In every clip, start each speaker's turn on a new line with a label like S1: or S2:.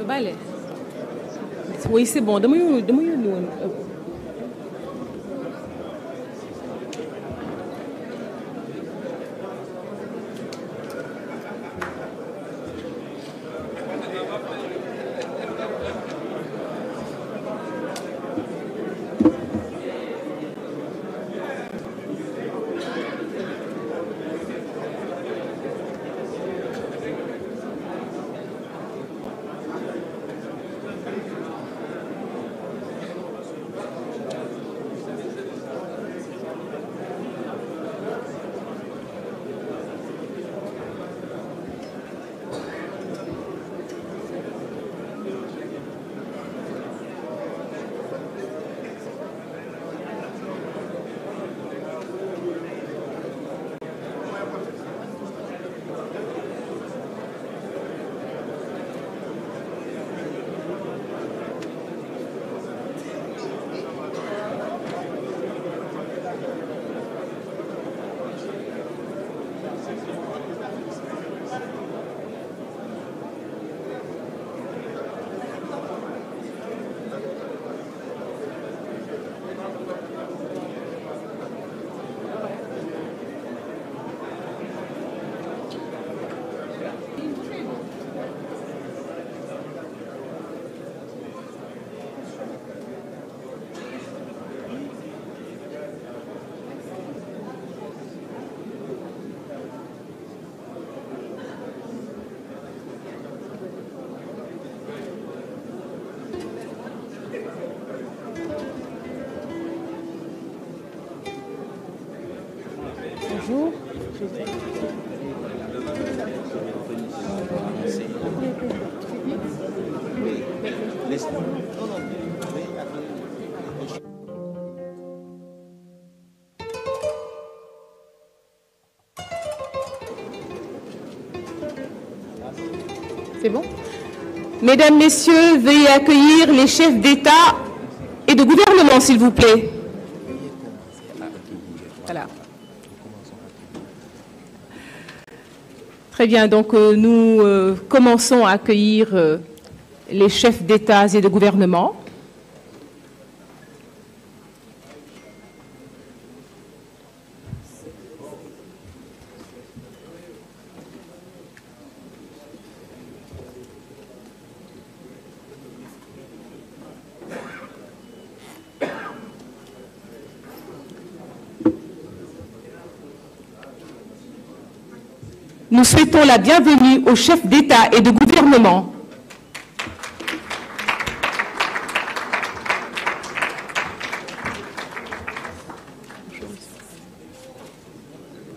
S1: Vale. Oui, c'est bon. Dama yónni woon. Bonjour. C'est bon? Mesdames, Messieurs, veuillez accueillir les chefs d'État et de gouvernement, s'il vous plaît. Voilà. Très bien, donc nous commençons à accueillir les chefs d'État et de gouvernement. Nous souhaitons la bienvenue aux chefs d'État et de gouvernement.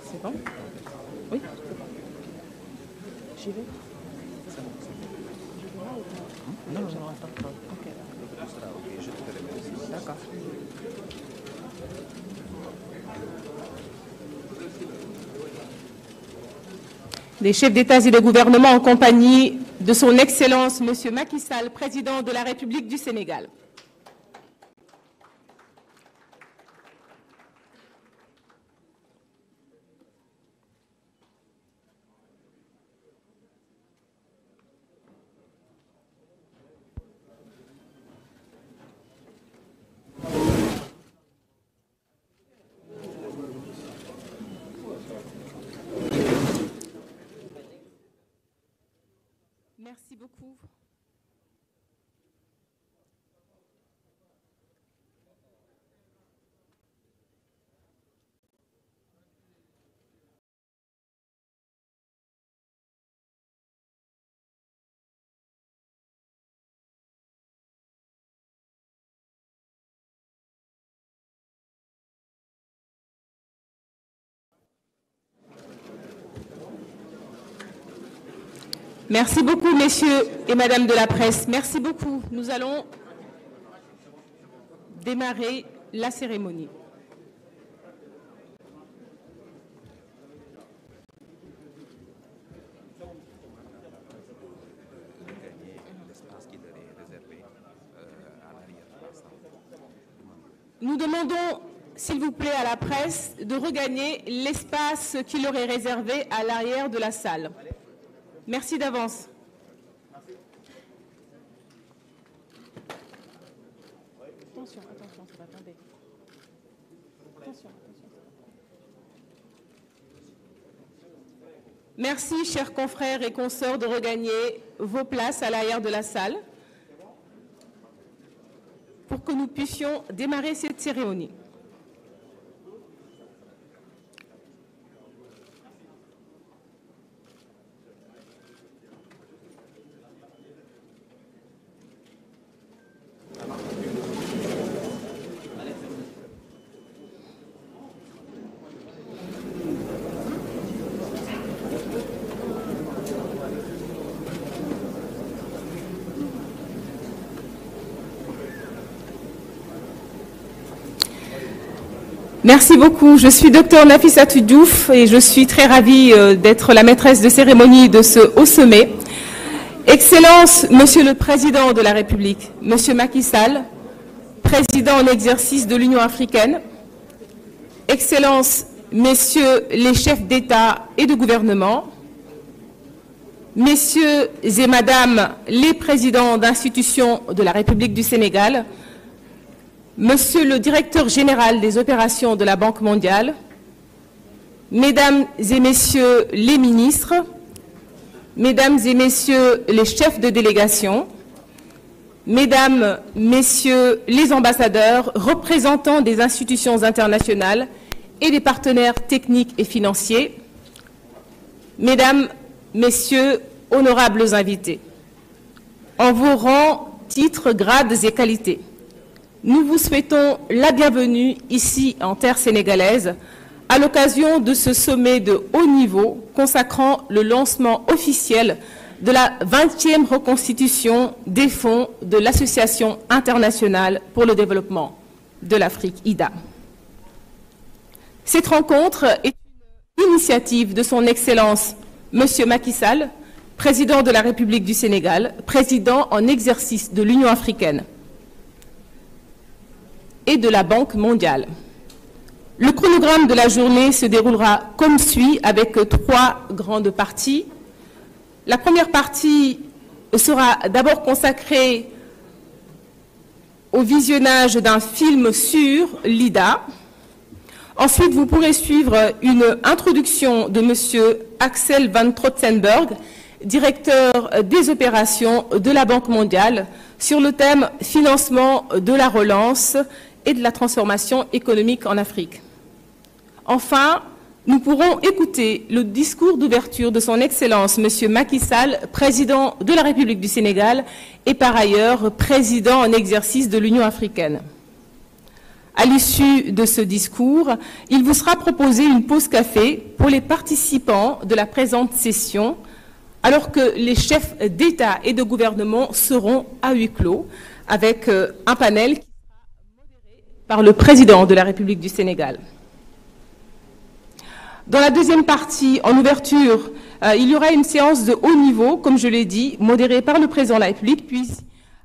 S1: C'est bon? Oui? J'y vais? Non, non, attends. Ok. D'accord. Les chefs d'État et de gouvernement en compagnie de son Excellence Monsieur Macky Sall, président de la République du Sénégal. Merci beaucoup. Merci beaucoup, messieurs et madame de la presse. Merci beaucoup. Nous allons démarrer la cérémonie. Nous demandons, s'il vous plaît, à la presse de regagner l'espace qui leur est réservé à l'arrière de la salle. Merci d'avance. Merci, chers confrères et consoeurs, de regagner vos places à l'arrière de la salle pour que nous puissions démarrer cette cérémonie. Merci beaucoup. Je suis Dr Nafissatou Diouf et je suis très ravie d'être la maîtresse de cérémonie de ce haut sommet. Excellence, Monsieur le Président de la République, Monsieur Macky Sall, Président en exercice de l'Union africaine, Excellence, Messieurs les chefs d'État et de gouvernement, Messieurs et Madame les présidents d'institutions de la République du Sénégal, Monsieur le directeur général des opérations de la Banque mondiale, Mesdames et Messieurs les ministres, Mesdames et Messieurs les chefs de délégation, Mesdames, Messieurs les ambassadeurs, représentants des institutions internationales et des partenaires techniques et financiers, Mesdames, Messieurs, honorables invités, en vos rangs, titres, grades et qualités, nous vous souhaitons la bienvenue ici en terre sénégalaise à l'occasion de ce sommet de haut niveau consacrant le lancement officiel de la 20e reconstitution des fonds de l'Association internationale pour le développement de l'Afrique, IDA. Cette rencontre est une initiative de son Excellence Monsieur Macky Sall, Président de la République du Sénégal, Président en exercice de l'Union africaine et de la Banque mondiale. Le chronogramme de la journée se déroulera comme suit avec 3 grandes parties. La première partie sera d'abord consacrée au visionnage d'un film sur l'IDA. Ensuite, vous pourrez suivre une introduction de M. Axel van Trotzenberg, directeur des opérations de la Banque mondiale, sur le thème « Financement de la relance et de la transformation économique en Afrique ». Enfin, nous pourrons écouter le discours d'ouverture de son Excellence M. Macky Sall, Président de la République du Sénégal et par ailleurs Président en exercice de l'Union africaine. À l'issue de ce discours, il vous sera proposé une pause café pour les participants de la présente session, alors que les chefs d'État et de gouvernement seront à huis clos avec un panel qui sera modéré par le Président de la République du Sénégal. Dans la deuxième partie, en ouverture, il y aura une séance de haut niveau, comme je l'ai dit, modérée par le Président de la République, puis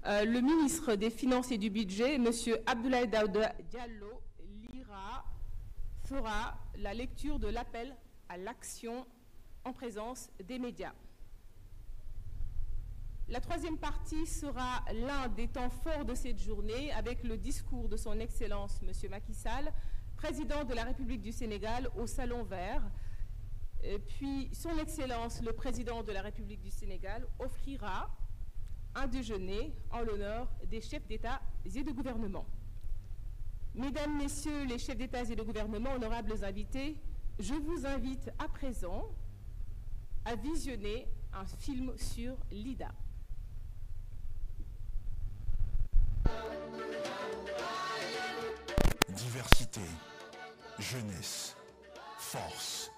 S1: le ministre des Finances et du Budget, M. Abdoulaye Daouda Diallo, fera la lecture de l'appel à l'action en présence des médias. La troisième partie sera l'un des temps forts de cette journée avec le discours de son Excellence M. Macky Sall, Président de la République du Sénégal au Salon Vert. Puis son Excellence le Président de la République du Sénégal offrira un déjeuner en l'honneur des chefs d'État et de gouvernement. Mesdames, Messieurs les chefs d'État et de gouvernement, honorables invités, je vous invite à présent à visionner un film sur l'IDA.
S2: Diversité, jeunesse, force,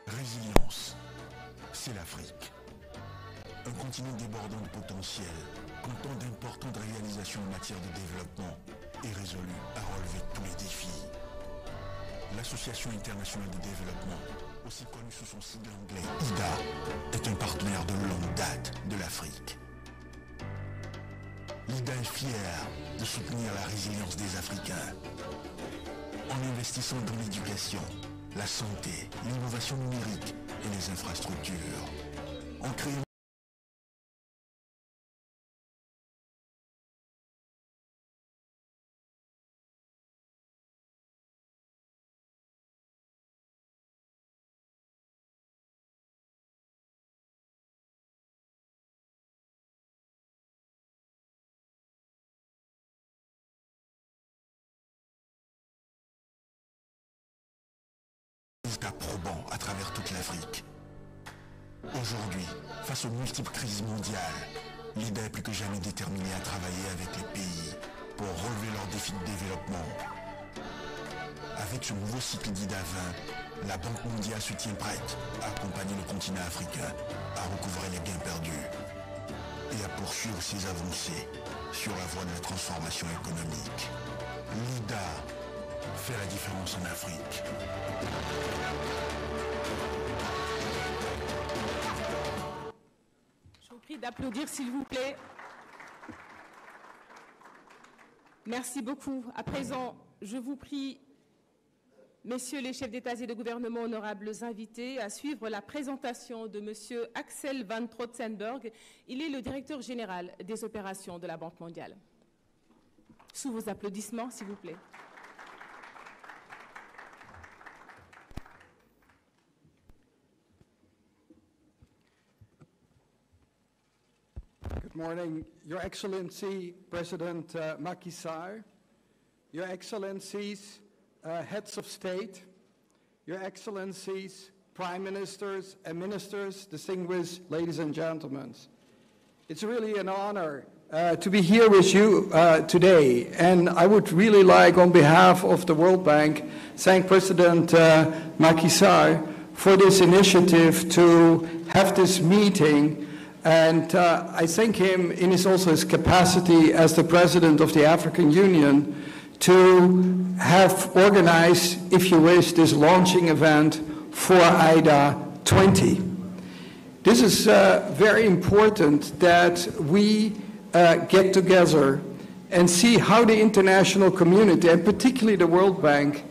S2: résilience, c'est l'Afrique. Un continent débordant de potentiel, comptant d'importantes réalisations en matière de développement et résolu à relever tous les défis. L'Association internationale de développement, aussi connue sous son sigle anglais IDA, est un partenaire de longue date de l'Afrique. L'IDA est fière de soutenir la résilience des Africains en investissant dans l'éducation, la santé, l'innovation numérique et les infrastructures, en créant résultats probants à travers toute l'Afrique. Aujourd'hui, face aux multiples crises mondiales, l'IDA est plus que jamais déterminée à travailler avec les pays pour relever leurs défis de développement. Avec ce nouveau cycle d'IDA 20, la Banque mondiale se tient prête à accompagner le continent africain à recouvrer les gains perdus et à poursuivre ses avancées sur la voie de la transformation économique. L'IDA fait la différence en Afrique.
S1: Je vous prie d'applaudir, s'il vous plaît. Merci beaucoup. À présent, je vous prie, messieurs les chefs d'État et de gouvernement, honorables invités, à suivre la présentation de monsieur Axel van Trotzenberg. Il est le directeur général des opérations de la Banque mondiale. Sous vos applaudissements, s'il vous plaît.
S3: Good morning, Your Excellency, President Macky Sall, Your Excellencies, Heads of State, Your Excellencies, Prime Ministers and Ministers, distinguished ladies and gentlemen. It's really an honor to be here with you today, and I would really like, on behalf of the World Bank, thank President Macky Sall for this initiative to have this meeting. And I thank him in his capacity as the President of the African Union to have organized, if you wish, this launching event for IDA 20. This is very important that we get together and see how the international community, and particularly the World Bank,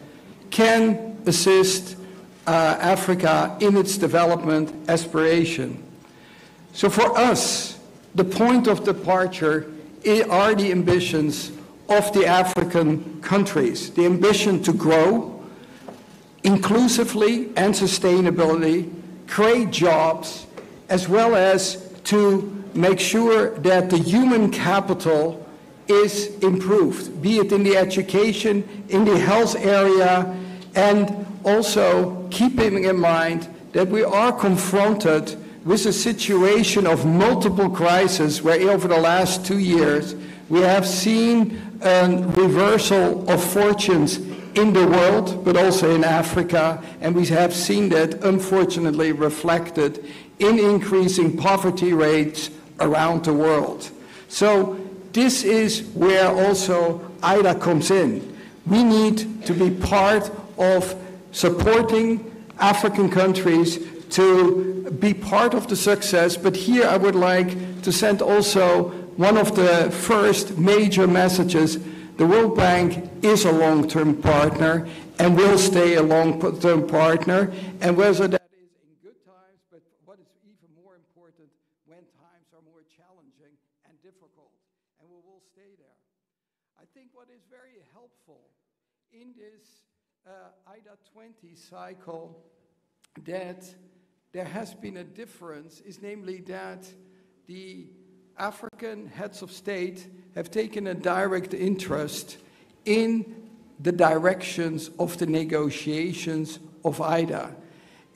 S3: can assist Africa in its development aspiration. So for us, the point of departure are the ambitions of the African countries, the ambition to grow inclusively and sustainably, create jobs, as well as to make sure that the human capital is improved, be it in the education, in the health area, and also keeping in mind that we are confronted with a situation of multiple crises where over the last 2 years we have seen a reversal of fortunes in the world, but also in Africa, and we have seen that unfortunately reflected in increasing poverty rates around the world. So this is where also IDA comes in. We need to be part of supporting African countries to be part of the success, but here I would like to send also one of the first major messages. The World Bank is a long-term partner and will stay a long-term partner, and whether that is in good times, but what is even more important, when times are more challenging and difficult, and we will stay there. I think what is very helpful in this IDA 20 cycle that there has been a difference is namely that the African heads of state have taken a direct interest in the directions of the negotiations of IDA.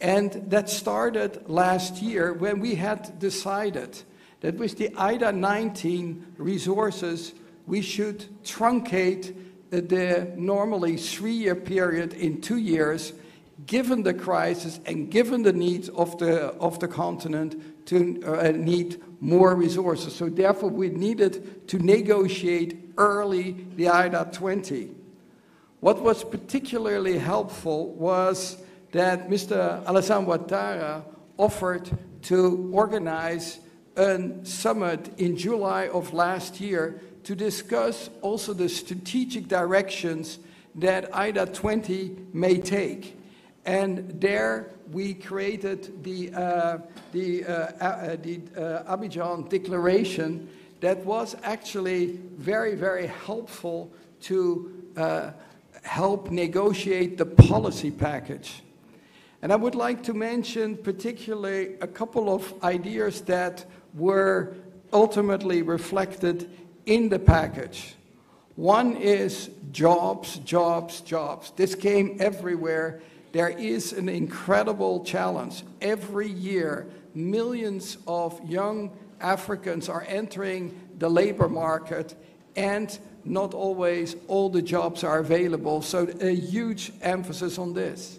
S3: And that started last year when we had decided that with the IDA 19 resources, we should truncate the normally 3-year period in 2 years, given the crisis and given the needs of the continent to need more resources. So therefore we needed to negotiate early the IDA 20. What was particularly helpful was that Mr. Alassane Ouattara offered to organize a summit in July of last year to discuss also the strategic directions that IDA 20 may take. And there we created the Abidjan Declaration that was actually very, very helpful to help negotiate the policy package. And I would like to mention particularly a couple of ideas that were ultimately reflected in the package. One is jobs, jobs, jobs. This came everywhere. there is an incredible challenge. Every year, millions of young Africans are entering the labor market, and not always all the jobs are available. So a huge emphasis on this.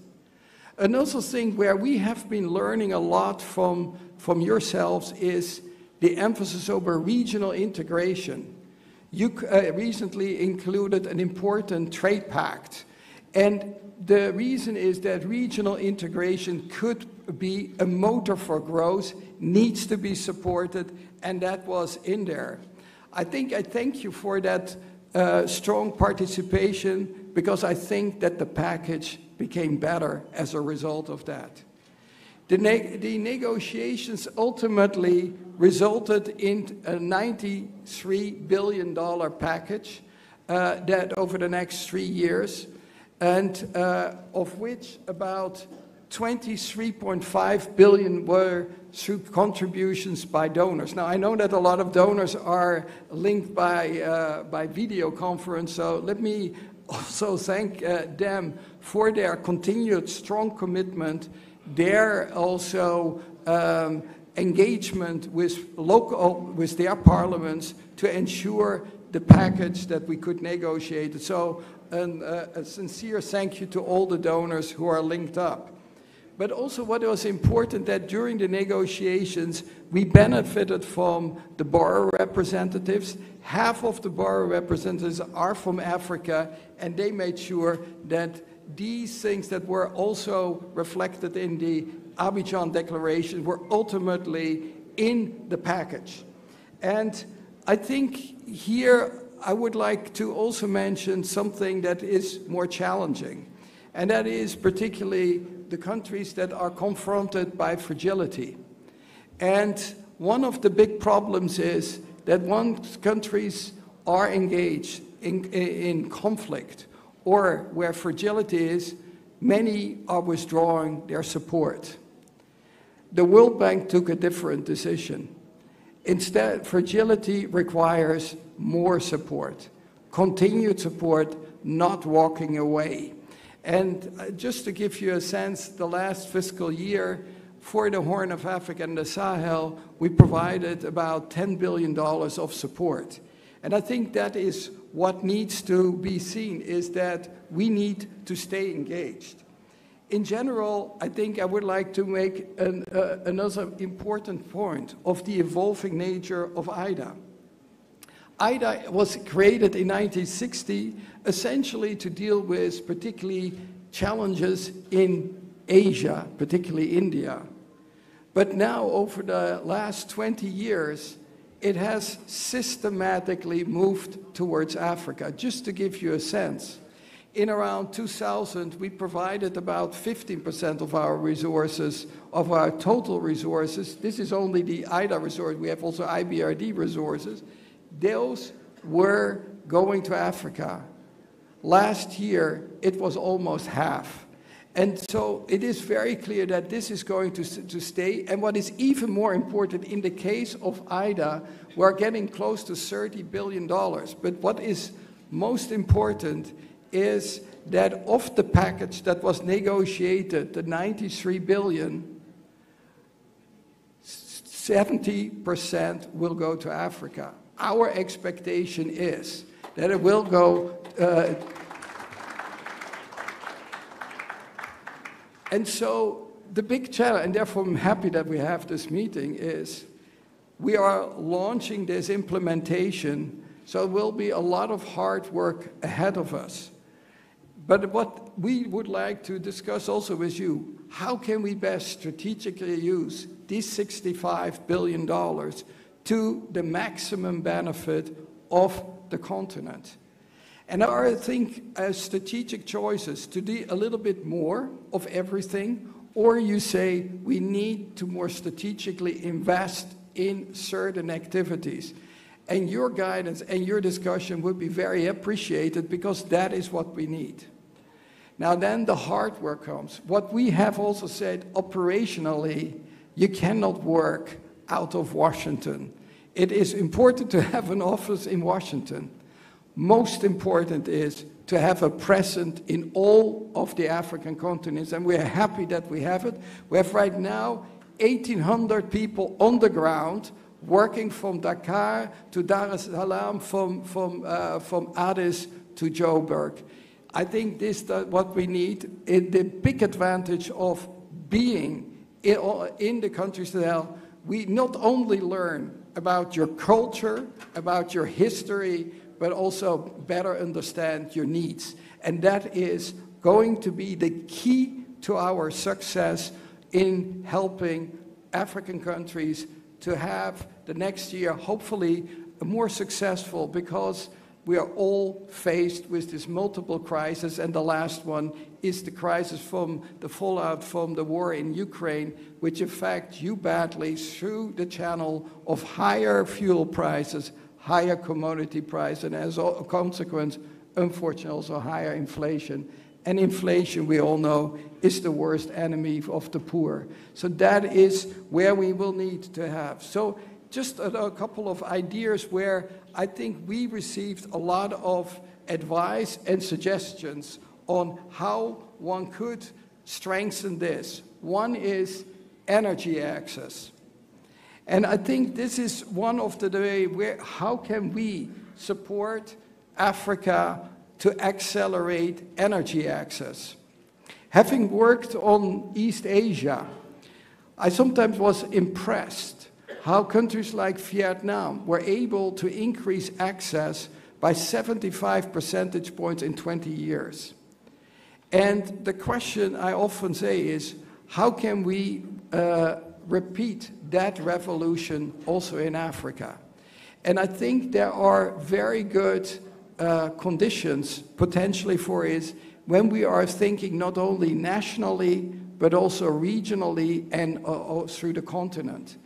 S3: Another thing where we have been learning a lot from yourselves is the emphasis over regional integration. You recently included an important trade pact, and the reason is that regional integration could be a motor for growth, needs to be supported, and that was in there. I thank you for that strong participation, because I think that the package became better as a result of that. The negotiations ultimately resulted in a $93 billion package that over the next 3 years, and of which about 23.5 billion were through contributions by donors. Now, I know that a lot of donors are linked by video conference, so let me also thank them for their continued strong commitment, their also engagement with their parliaments to ensure the package that we could negotiate. So a sincere thank you to all the donors who are linked up. But also what was important, that during the negotiations, we benefited from the borrower representatives. Half of the borrower representatives are from Africa, and they made sure that these things that were also reflected in the Abidjan Declaration were ultimately in the package. And I think here I would like to also mention something that is more challenging, and that is particularly the countries that are confronted by fragility. And one of the big problems is that once countries are engaged in conflict, or where fragility is, many are withdrawing their support. The World Bank took a different decision. Instead, fragility requires more support, continued support, not walking away. And just to give you a sense, the last fiscal year for the Horn of Africa and the Sahel, we provided about $10 billion of support. And I think that is what needs to be seen, is that we need to stay engaged. In general, I think I would like to make another important point of the evolving nature of IDA. IDA was created in 1960 essentially to deal with particularly challenges in Asia, particularly India. But now, over the last 20 years, it has systematically moved towards Africa. Just to give you a sense, in around 2000, we provided about 15% of our resources, of our total resources. This is only the IDA resource. We have also IBRD resources. Those were going to Africa. Last year, it was almost half. And so it is very clear that this is going to stay. And what is even more important, in the case of IDA, we're getting close to $30 billion. But what is most important is that of the package that was negotiated, the $93 billion, 70% will go to Africa. Our expectation is that it will go, and so the big challenge, and therefore I'm happy that we have this meeting, is we are launching this implementation, so there will be a lot of hard work ahead of us. But what we would like to discuss also with you, how can we best strategically use these $65 billion to the maximum benefit of the continent? And there are, I think, strategic choices to do a little bit more of everything, or you say we need to more strategically invest in certain activities. And your guidance and your discussion would be very appreciated, because that is what we need. Now then the hard work comes. What we have also said, operationally, you cannot work out of Washington. It is important to have an office in Washington. Most important is to have a presence in all of the African continents, and we're happy that we have it. We have right now 1,800 people on the ground working from Dakar to Dar es Salaam, from Addis to Joburg. I think this is what we need. The big advantage of being in the countries that we not only learn about your culture, about your history, but also better understand your needs. And that is going to be the key to our success in helping African countries to have the next year, hopefully, more successful, because we are all faced with this multiple crisis, and the last one is the crisis from the fallout from the war in Ukraine, which affects you badly through the channel of higher fuel prices, higher commodity price, and as a consequence, unfortunately, also higher inflation. And inflation, we all know, is the worst enemy of the poor. So that is where we will need to have. So just a couple of ideas where I think we received a lot of advice and suggestions on how one could strengthen this. One is energy access. And I think this is one of the ways where, how can we support Africa to accelerate energy access? Having worked on East Asia, I sometimes was impressed how countries like Vietnam were able to increase access by 75 percentage points in 20 years. And the question I often say is, how can we repeat that revolution also in Africa? And I think there are very good conditions potentially for it when we are thinking not only nationally, but also regionally and through the continent.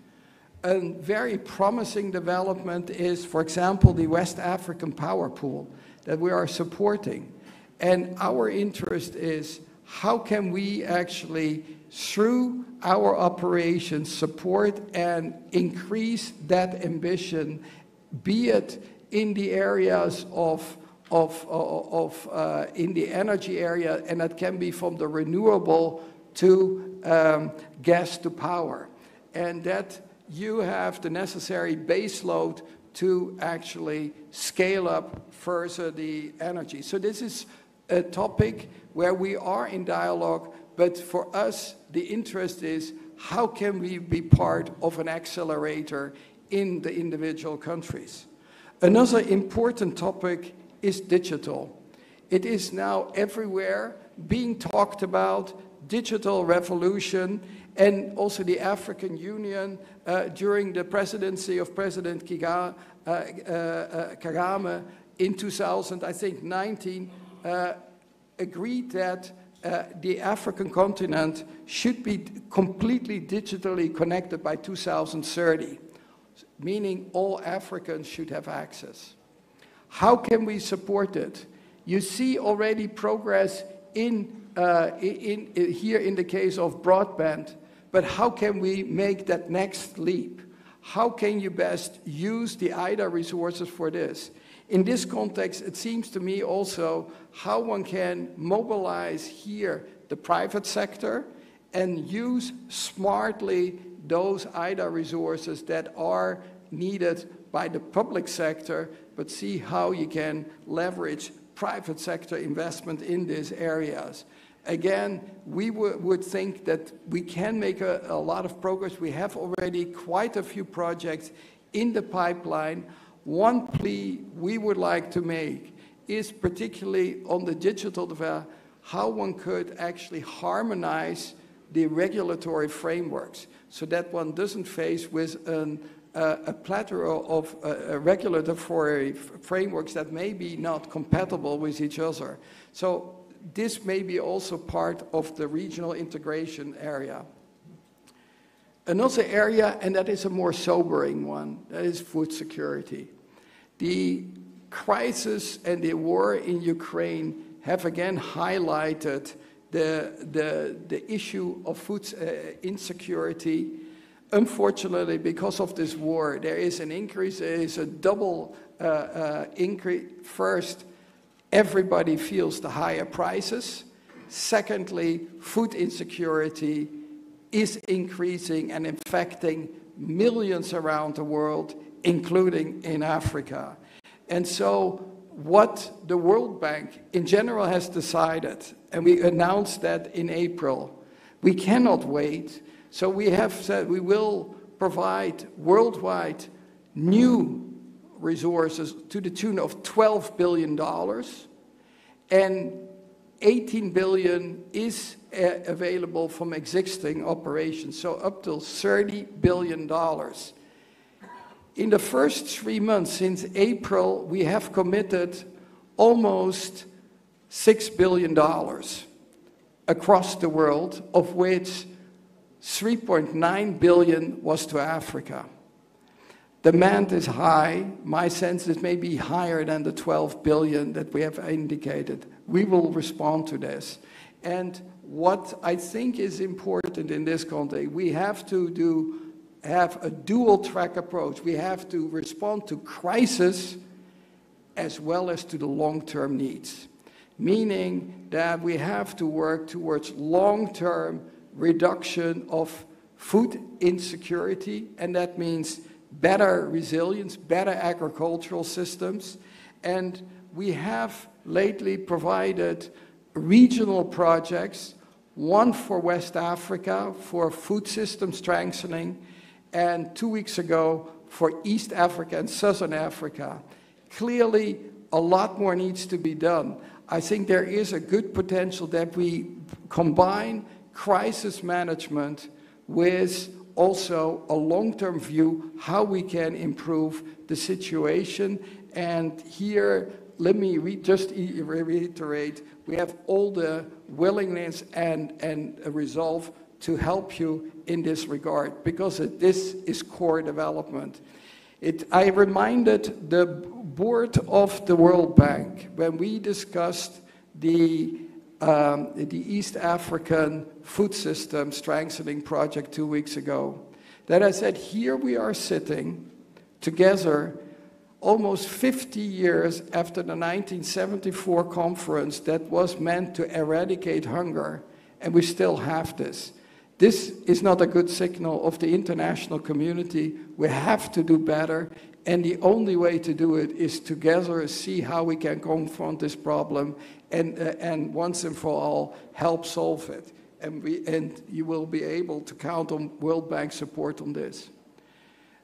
S3: A very promising development is, for example, the West African power pool that we are supporting. And our interest is, how can we actually, through our operations, support and increase that ambition, be it in the areas in the energy area, and that can be from the renewable to gas to power. And that you have the necessary base load to actually scale up further the energy. So this is a topic where we are in dialogue, but for us, the interest is, how can we be part of an accelerator in the individual countries? Another important topic is digital. It is now everywhere being talked about, digital revolution, and also the African Union during the presidency of President Kagame in 2019 agreed that the African continent should be completely digitally connected by 2030, meaning all Africans should have access. How can we support it? You see already progress here in the case of broadband, but how can we make that next leap? How can you best use the IDA resources for this? In this context, it seems to me also how one can mobilize here the private sector and use smartly those IDA resources that are needed by the public sector, but see how you can leverage private sector investment in these areas. Again, we would think that we can make a lot of progress. We have already quite a few projects in the pipeline. One plea we would like to make is particularly on the digital development, how one could actually harmonize the regulatory frameworks so that one doesn't face with a plethora of regulatory frameworks that may be not compatible with each other. So this may be also part of the regional integration area. Another area, and that is a more sobering one, that is food security. The crisis and the war in Ukraine have again highlighted the issue of food insecurity. Unfortunately, because of this war, there is an increase, there is a double increase. First, everybody feels the higher prices. Secondly, food insecurity is increasing and infecting millions around the world, including in Africa. And so what the World Bank in general has decided, and we announced that in April, we cannot wait. So we have said we will provide worldwide new resources to the tune of $12 billion, and 18 billion is available from existing operations, so up to $30 billion. In the first 3 months since April, we have committed almost $6 billion across the world, of which 3.9 billion was to Africa. Demand is high. My sense is maybe higher than the 12 billion that we have indicated. We will respond to this. And what I think is important in this context, we have to have a dual track approach. We have to respond to crisis as well as to the long-term needs, meaning that we have to work towards long-term reduction of food insecurity, and that means better resilience, better agricultural systems. And we have lately provided regional projects, one for West Africa for food system strengthening, and 2 weeks ago for East Africa and Southern Africa. Clearly, a lot more needs to be done. I think there is a good potential that we combine crisis management with also a long-term view, how we can improve the situation. And here, let me just reiterate, we have all the willingness and resolve to help you in this regard, because this is core development. I reminded the board of the World Bank when we discussed the East African food system strengthening project 2 weeks ago, that I said, here we are sitting together almost 50 years after the 1974 conference that was meant to eradicate hunger, and we still have this. This is not a good signal of the international community. We have to do better, and the only way to do it is together see how we can confront this problem and once and for all help solve it. And you will be able to count on World Bank support on this.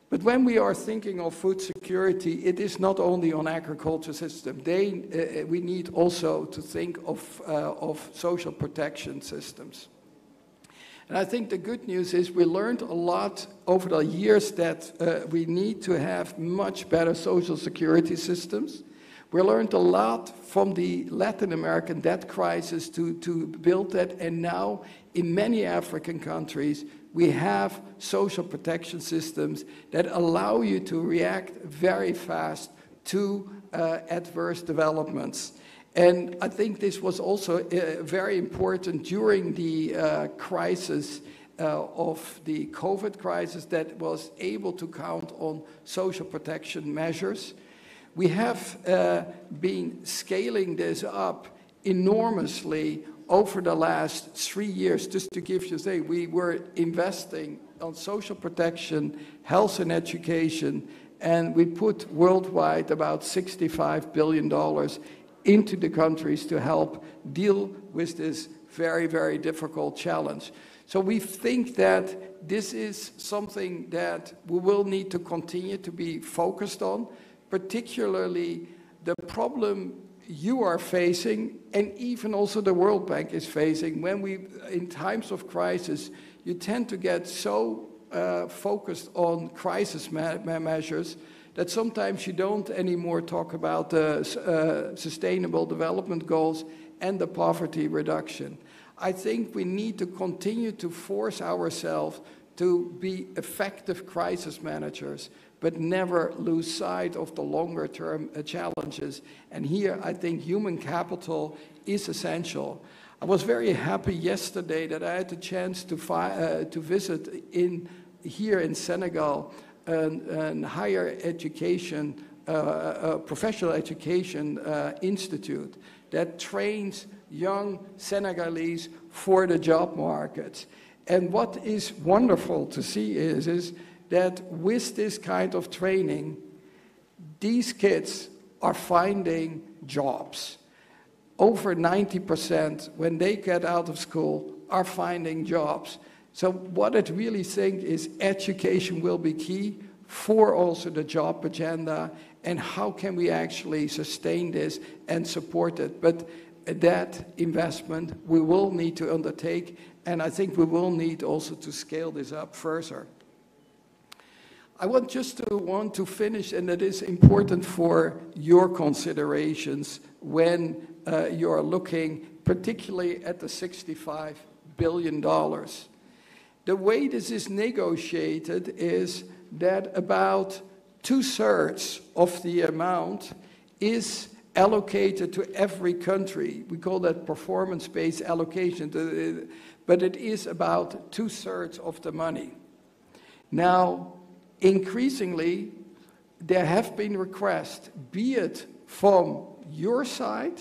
S3: But when we are thinking of food security, it is not only on agriculture system. We need also to think of social protection systems. And I think the good news is we learned a lot over the years that we need to have much better social security systems. We learned a lot from the Latin American debt crisis to build that, and now in many African countries we have social protection systems that allow you to react very fast to adverse developments. And I think this was also very important during the crisis of the COVID crisis, that was able to count on social protection measures. We have been scaling this up enormously over the last 3 years. Just to give you say, we were investing on social protection, health and education, and we put worldwide about $65 billion into the countries to help deal with this very, very difficult challenge. So we think that this is something that we will need to continue to be focused on, particularly the problem you are facing, and even also the World Bank is facing. In times of crisis, you tend to get so focused on crisis measures that sometimes you don't anymore talk about the sustainable development goals and the poverty reduction. I think we need to continue to force ourselves to be effective crisis managers, but never lose sight of the longer term challenges. And here I think human capital is essential. I was very happy yesterday that I had the chance to visit here in Senegal a higher education professional education institute that trains young Senegalese for the job market. And what is wonderful to see is that with this kind of training, these kids are finding jobs. Over 90% when they get out of school are finding jobs. So what I really think is education will be key for also the job agenda, and how can we actually sustain this and support it. But that investment we will need to undertake, and I think we will need also to scale this up further. I want to finish, and that is important for your considerations when you are looking particularly at the $65 billion. The way this is negotiated is that about 2/3 of the amount is allocated to every country. We call that performance-based allocation, but it is about 2/3 of the money. Now, increasingly, there have been requests, be it from your side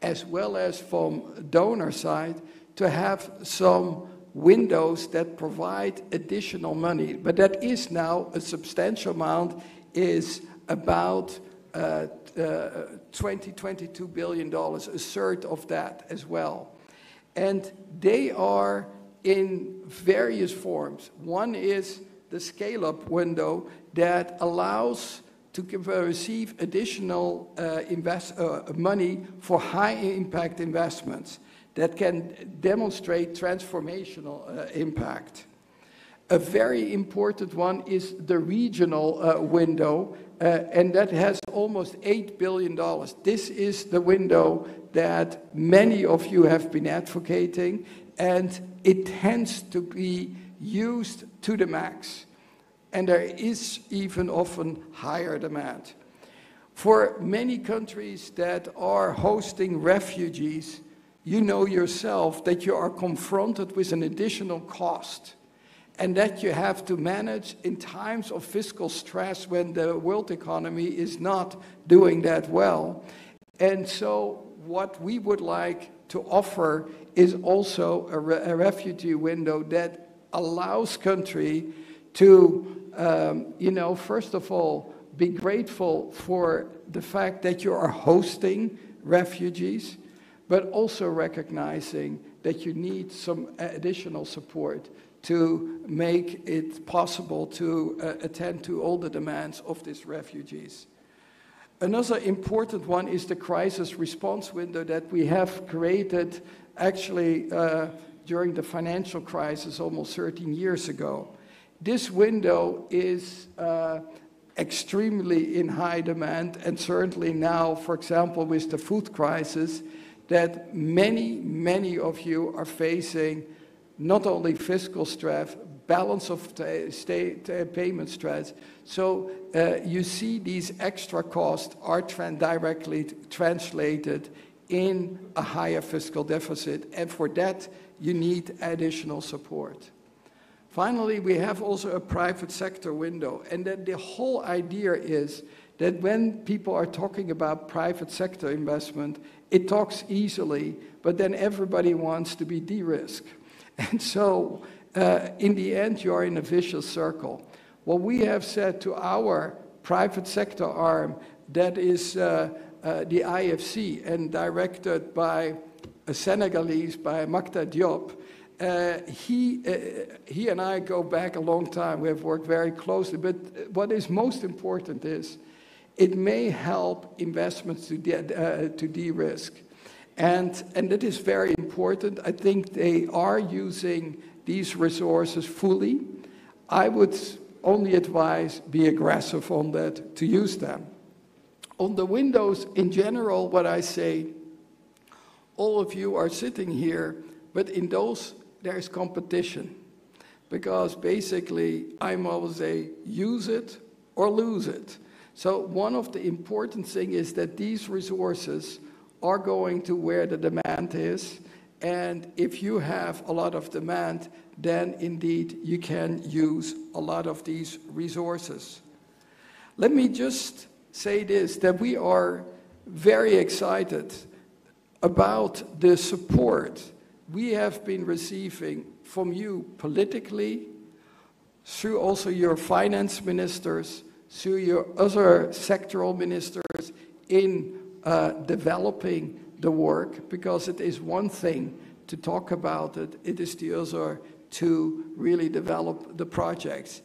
S3: as well as from donor side, to have some windows that provide additional money. But that is now a substantial amount, is about $22 billion, a third of that as well. And they are in various forms. One is the scale-up window that allows to receive additional money for high-impact investments that can demonstrate transformational impact. A very important one is the regional window, and that has almost $8 billion. This is the window that many of you have been advocating, and it tends to be used to the max. And there is even often higher demand. For many countries that are hosting refugees, you know yourself that you are confronted with an additional cost, and that you have to manage in times of fiscal stress when the world economy is not doing that well. And so what we would like to offer is also a refugee window that allows country to, first of all, be grateful for the fact that you are hosting refugees, but also recognizing that you need some additional support to make it possible to attend to all the demands of these refugees. Another important one is the crisis response window that we have created actually during the financial crisis almost 13 years ago. This window is extremely in high demand, and certainly now, for example, with the food crisis, that many of you are facing not only fiscal stress, balance of state payment stress. So you see these extra costs are directly translated in a higher fiscal deficit, and for that you need additional support. Finally, we have also a private sector window, and then the whole idea is that when people are talking about private sector investment, it talks easily, but then everybody wants to be de-risked. And so, in the end, you are in a vicious circle. What we have said to our private sector arm, that is the IFC, and directed by a Senegalese, by Makta Diop, he and I go back a long time. We have worked very closely, but what is most important is it may help investments to de-risk. And that is very important. I think they are using these resources fully. I would only advise be aggressive on that, to use them. On the windows in general, what I say, all of you are sitting here, but in those there's competition. Because basically, I'm always say, use it or lose it. So one of the important things is that these resources are going to where the demand is, and if you have a lot of demand, then indeed you can use a lot of these resources. Let me just say this, that we are very excited about the support we have been receiving from you politically, through also your finance ministers, through your other sectoral ministers in developing the work, because it is one thing to talk about it, it is the other to really develop the projects.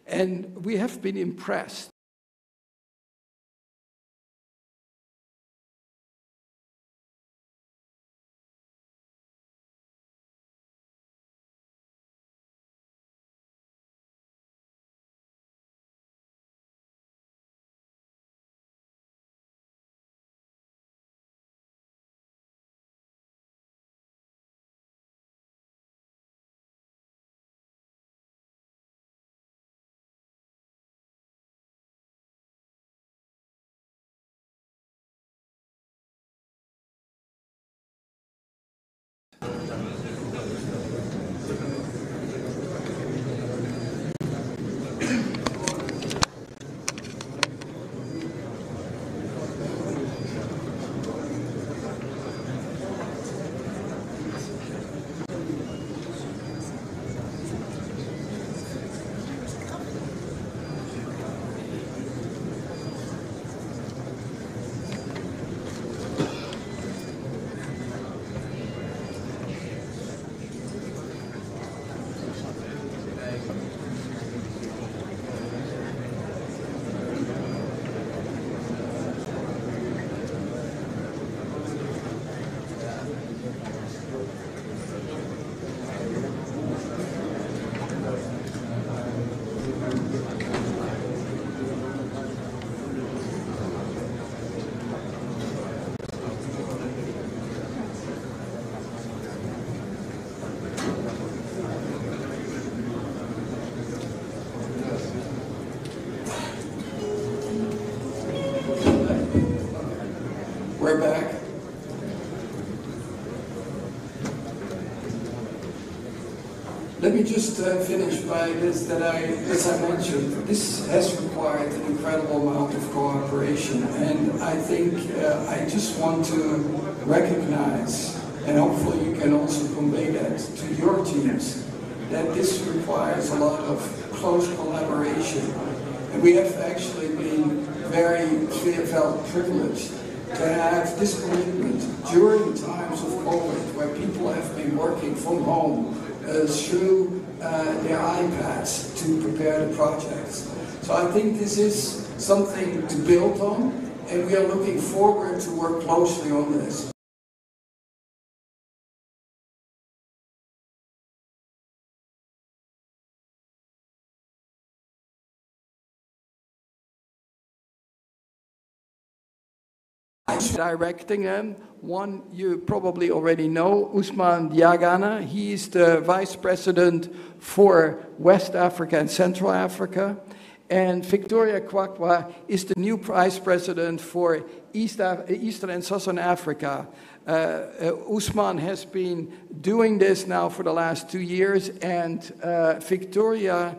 S3: And we have been impressed. We're back. Let me just finish by this, that as I mentioned, this has required an incredible amount of cooperation, and I think I just want to recognize, and hopefully you can also convey that to your teams, that this requires a lot of close collaboration. And we have actually been felt privileged to have this commitment during times of COVID, where people have been working from home through their iPads to prepare the projects. So I think this is something to build on, and we are looking forward to work closely on this. Directing them. One you probably already know, Ousmane Diagana. He is the Vice President for West Africa and Central Africa. And Victoria Kwakwa is the new Vice President for Eastern and Southern Africa. Ousmane has been doing this now for the last 2 years, and Victoria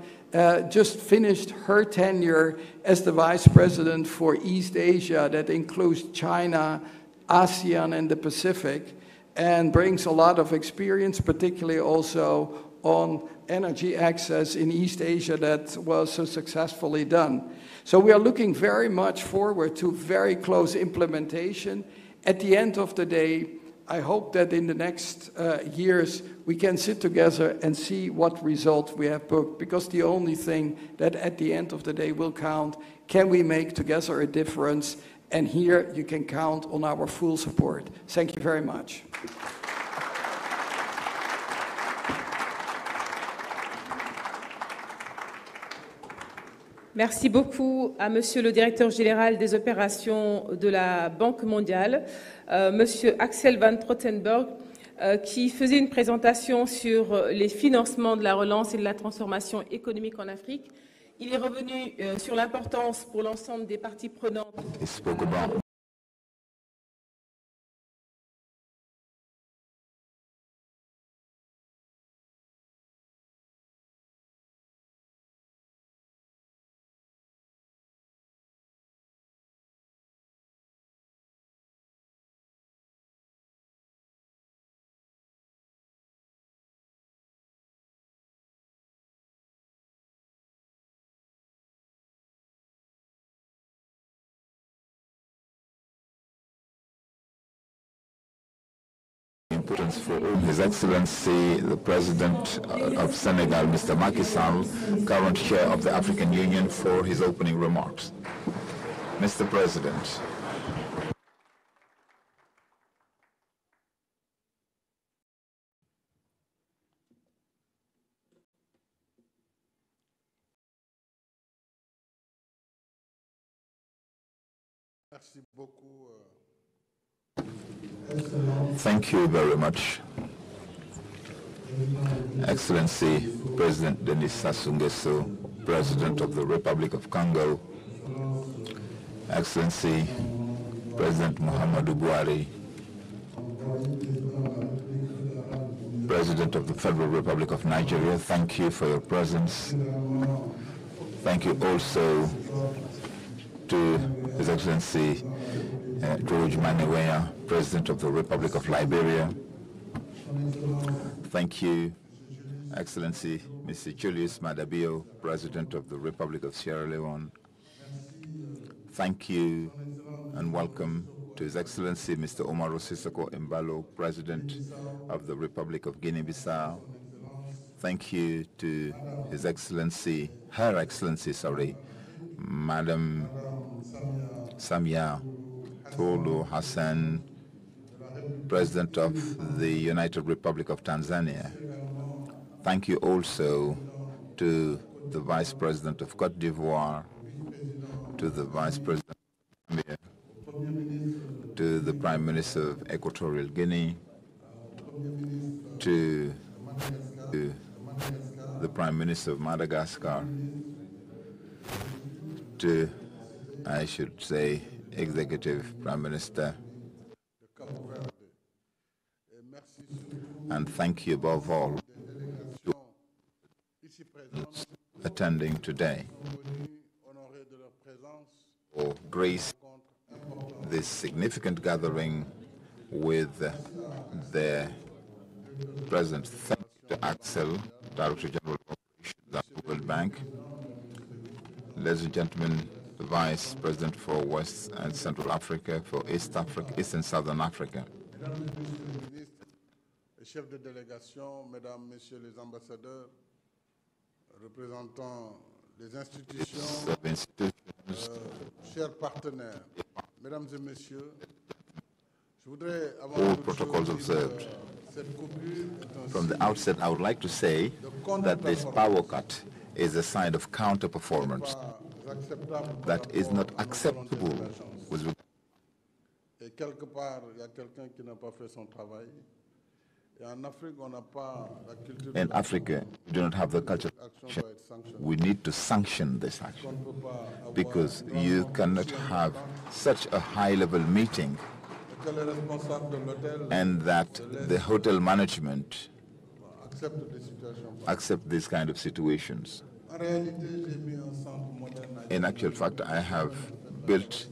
S3: just finished her tenure as the Vice President for East Asia, that includes China, ASEAN, and the Pacific, and brings a lot of experience, particularly also on energy access in East Asia that was so successfully done. So we are looking very much forward to very close implementation. At the end of the day, I hope that in the next years we can sit together and see what result we have booked, because the only thing that at the end of the day will count, can we make together a difference? And here you can count on our full support. Thank you very much.
S1: Merci beaucoup à Monsieur le Directeur Général des Opérations de la Banque mondiale, Monsieur Axel van Trottenberg, qui faisait une présentation sur les financements de la relance et de la transformation économique en Afrique. Il est revenu sur l'importance pour l'ensemble des parties prenantes
S4: importance for all. His Excellency, the President of Senegal, Mr. Macky Sall, current Chair of the African Union, for his opening remarks. Mr. President. Thank you very much. Excellency President Denis Sassou Nguesso, President of the Republic of Congo, Excellency President Muhammadu Buhari, President of the Federal Republic of Nigeria, thank you for your presence. Thank you also to His Excellency George Maniweya, President of the Republic of Liberia. Thank you, Excellency Mr. Julius Madabio, President of the Republic of Sierra Leone. Thank you and welcome to His Excellency Mr. Omaro Sissoko Embalo, President of the Republic of Guinea-Bissau. Thank you to His Excellency, Her Excellency, Madam Samia Tolu Hassan, President of the United Republic of Tanzania. Thank you also to the Vice President of Cote d'Ivoire, to the Vice President of Zambia, to the Prime Minister of Equatorial Guinea, to the Prime Minister of Madagascar, to, I should say, Executive Prime Minister, and thank you above all to attending today for grace this significant gathering with the President. Thank you to Axel, Director General of Operations at the World Bank. Ladies and gentlemen, the Vice President for West and Central Africa, for East Africa, East and Southern Africa.
S5: Chefs de délégation, mesdames, messieurs les ambassadeurs, représentants des institutions, chers partenaires, mesdames et messieurs, je voudrais
S4: all protocols observed. From the outset, I would like to say that this power cut is a sign of counter-performance that is not acceptable.
S5: Et quelque part, il y a quelqu'un qui n'a pas fait son travail.
S4: In Africa, we do not have the culture of action. We need to sanction this action because you cannot have such a high-level meeting and that the hotel management accept these kind of situations. In actual fact, I have built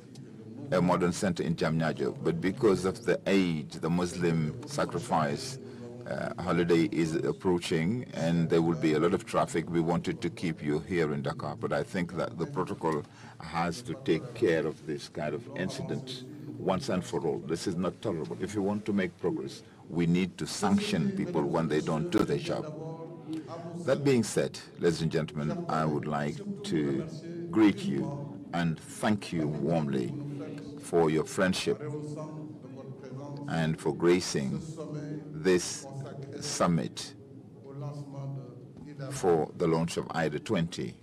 S4: a modern center in Jamnajo, but because of the Eid, the Muslim sacrifice, holiday is approaching and there will be a lot of traffic. We wanted to keep you here in Dakar, but I think that the protocol has to take care of this kind of incident once and for all. This is not tolerable. If you want to make progress, we need to sanction people when they don't do their job. That being said, ladies and gentlemen, I would like to greet you and thank you warmly for your friendship and for gracing this summit for the launch of IDA 20.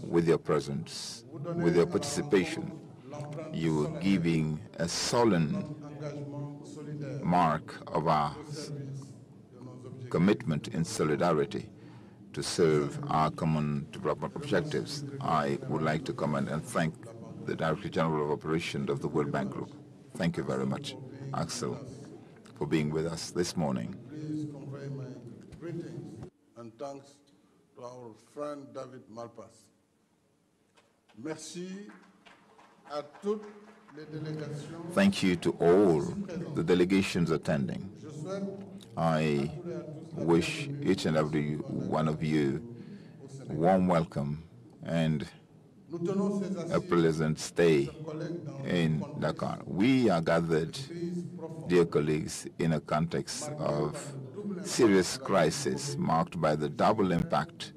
S4: With your presence, with your participation, you are giving a solemn mark of our commitment in solidarity to serve our common development objectives. I would like to commend and thank the Director General of Operations of the World Bank Group. Thank you very much, Axel, for being with us this morning.
S5: Please convey my greetings and thanks to our friend David Malpass. Merci à toutes les délégations.
S4: Thank you to all the delegations attending. I wish each and every one of you a warm welcome and a pleasant stay in Dakar. We are gathered, dear colleagues, in a context of serious crisis marked by the double impact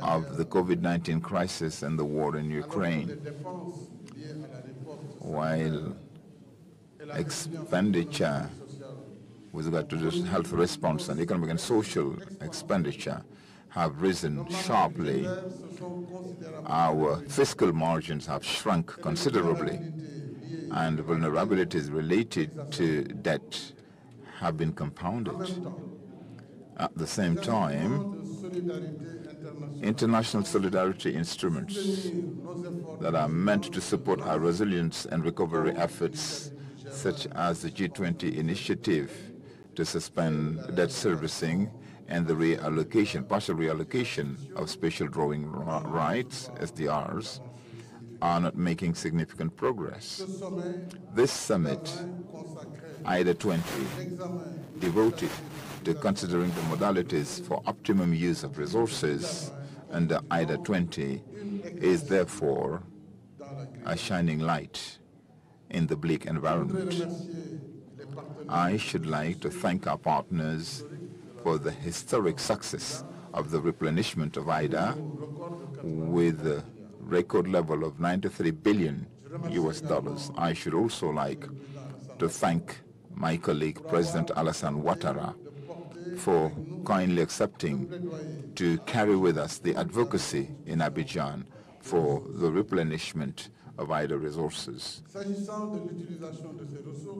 S4: of the COVID-19 crisis and the war in Ukraine. While expenditure with regard to the health response and economic and social expenditure have risen sharply, our fiscal margins have shrunk considerably, and vulnerabilities related to debt have been compounded. At the same time, international solidarity instruments that are meant to support our resilience and recovery efforts, such as the G20 initiative to suspend debt servicing and the reallocation, partial reallocation of special drawing rights, SDRs, are not making significant progress. This summit, IDA 20, devoted to considering the modalities for optimum use of resources under IDA 20, is therefore a shining light in the bleak environment. I should like to thank our partners for the historic success of the replenishment of IDA with a record level of $93 billion. I should also like to thank my colleague, President Alassane Ouattara, for kindly accepting to carry with us the advocacy in Abidjan for the replenishment of IDA resources.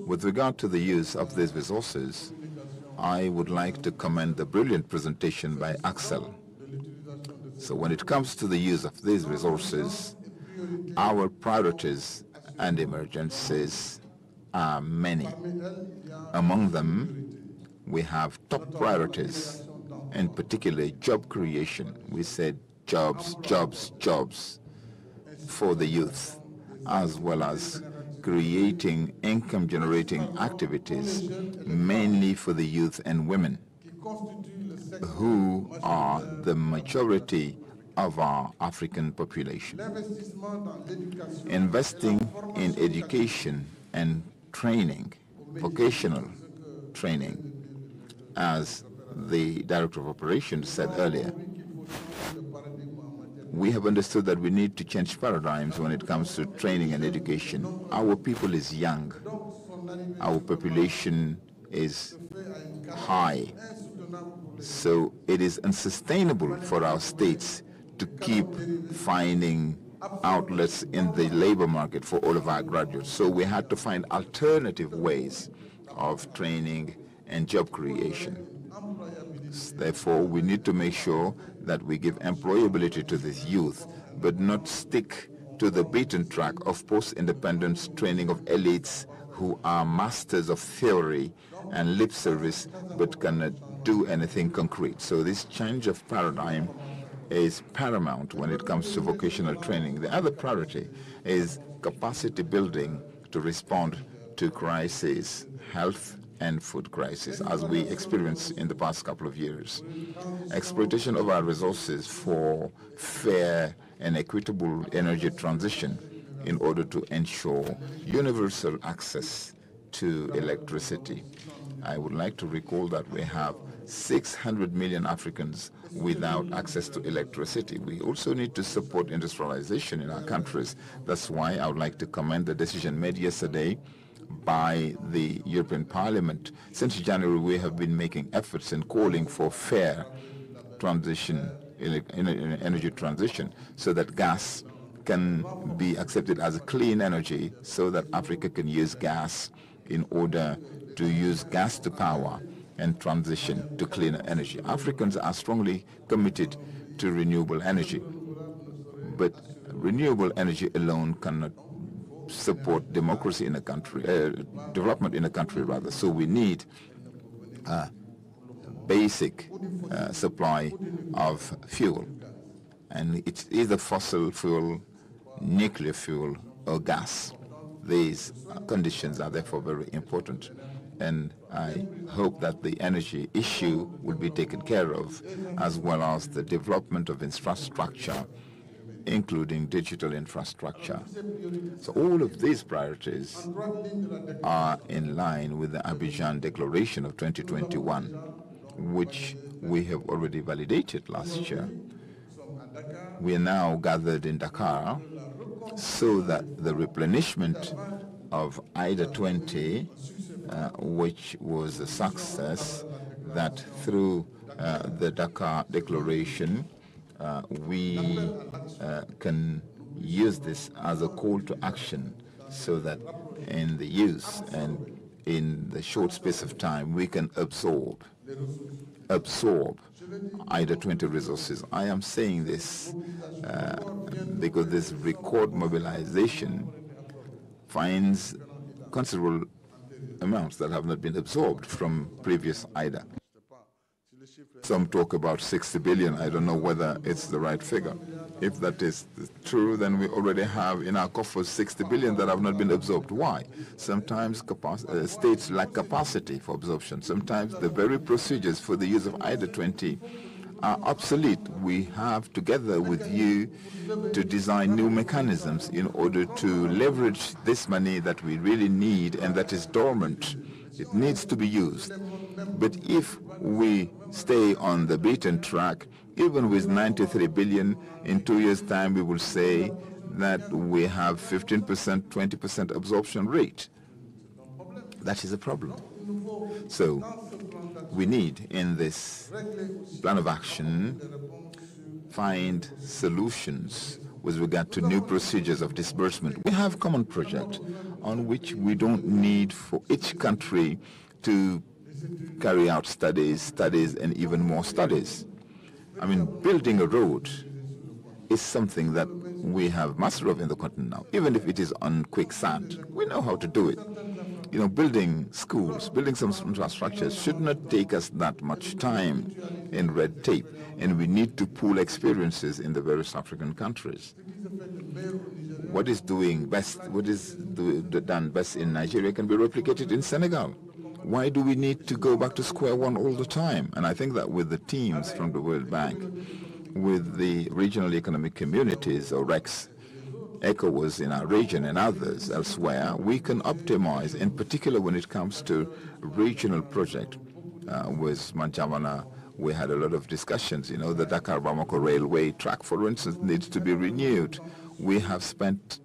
S4: With regard to the use of these resources, I would like to commend the brilliant presentation by Axel. So when it comes to the use of these resources, our priorities and emergencies are many. Among them, we have top priorities, and particularly job creation. We said jobs, jobs, jobs for the youth, as well as creating income-generating activities, mainly for the youth and women, who are the majority of our African population. Investing in education and training, vocational training, as the Director of Operations said earlier. We have understood that we need to change paradigms when it comes to training and education. Our people is young. Our population is high. So it is unsustainable for our states to keep finding outlets in the labor market for all of our graduates. So we had to find alternative ways of training and job creation. Therefore, we need to make sure that we give employability to this youth, but not stick to the beaten track of post-independence training of elites who are masters of theory and lip service, but cannot do anything concrete. So this change of paradigm is paramount when it comes to vocational training. The other priority is capacity building to respond to crises, health and food crisis, as we experienced in the past couple of years. Exploitation of our resources for fair and equitable energy transition in order to ensure universal access to electricity. I would like to recall that we have 600 million Africans without access to electricity. We also need to support industrialization in our countries. That's why I would like to commend the decision made yesterday by the European Parliament. Since January, we have been making efforts and calling for fair transition, energy transition, so that gas can be accepted as a clean energy, so that Africa can use gas in order to use gas to power and transition to cleaner energy. Africans are strongly committed to renewable energy, but renewable energy alone cannot support democracy in a country, development in a country rather. So we need a basic supply of fuel, and it's either fossil fuel, nuclear fuel, or gas. These conditions are therefore very important, and I hope that the energy issue will be taken care of, as well as the development of infrastructure including digital infrastructure. So all of these priorities are in line with the Abidjan Declaration of 2021, which we have already validated last year. We are now gathered in Dakar so that the replenishment of IDA 20, which was a success, that through the Dakar Declaration, we can use this as a call to action so that in the use and in the short space of time we can absorb IDA 20 resources. I am saying this because this record mobilization finds considerable amounts that have not been absorbed from previous IDA. Some talk about 60 billion. I don't know whether it's the right figure. If that is true, then we already have in our coffers 60 billion that have not been absorbed. Why? Sometimes states lack capacity for absorption. Sometimes the very procedures for the use of IDA 20 are obsolete. We have, together with you, to design new mechanisms in order to leverage this money that we really need and that is dormant. It needs to be used. But if we stay on the beaten track, even with 93 billion, in 2 years' time we will say that we have 15%, 20% absorption rate. That is a problem. So we need, in this plan of action, find solutions with regard to new procedures of disbursement. We have common project on which we don't need for each country to carry out studies, and even more studies. I mean, building a road is something that we have mastery of in the continent now, even if it is on quicksand. We know how to do it. You know, building schools, building some infrastructures should not take us that much time in red tape, and we need to pool experiences in the various African countries. What is done best in Nigeria can be replicated in Senegal. Why do we need to go back to square one all the time? And I think that with the teams from the World Bank, with the regional economic communities, or REX, ECOWAS in our region and others elsewhere, we can optimize, in particular when it comes to regional project. With Manjamana, we had a lot of discussions. You know, the Dakar-Bamako railway track, for instance, needs to be renewed. We have spent